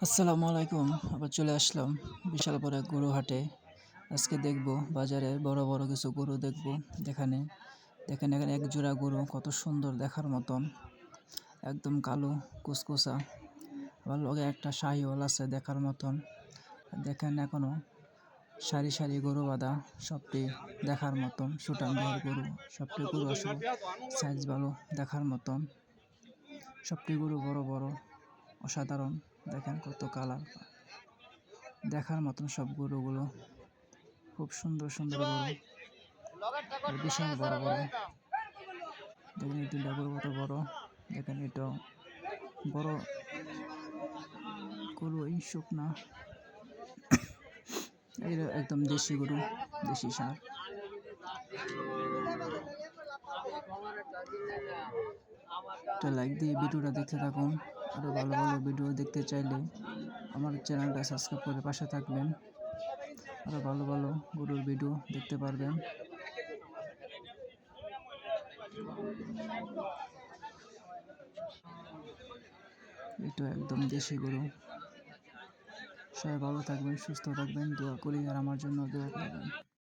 আসসালামু আলাইকুম। আবার চলে আসলাম বিশাল বড় এক গরু হাটে। আজকে দেখব বাজারে বড় বড় কিছু গরু দেখব। যেখানে দেখেন এখানে এক জোড়া গরু কত সুন্দর দেখার মতন, একদম কালো কুচকুচা। আবার লগে একটা শাহিওয়াল আছে দেখার মতন। দেখেন এখনো সারি সারি গরু বাঁধা, সবটি দেখার মতন। সুঠাম দেহের গরু, সবটি গরু আসলে সাইজ ভালো দেখার মতন। সবটি গরু বড় বড়, অসাধারণ। দেখেন কত কালার, দেখার মতন সব গরুগুলো। খুব সুন্দর সুন্দর গরু আর বিশাল বড় বড়। দেখেন এই দুইটা গরু কত বড়। দেখেন এটাও বড় গরু, এই শুকনা। এটা একদম দেশি গরু, দেশি সার। একটা লাইক দিয়ে ভিডিওটা দেখতে থাকুন। আরো ভালো ভালো ভিডিও দেখতে চাইলে আমার চ্যানেলটা সাবস্ক্রাইব করে পাশে থাকবেন। আরো ভালো ভালো গরুর ভিডিও দেখতে পারবেন। এটা একদম দেশি গরু। সবাই ভালো থাকবেন, সুস্থ থাকবেন, দোয়া করি। আর আমার জন্য দোয়া করবেন।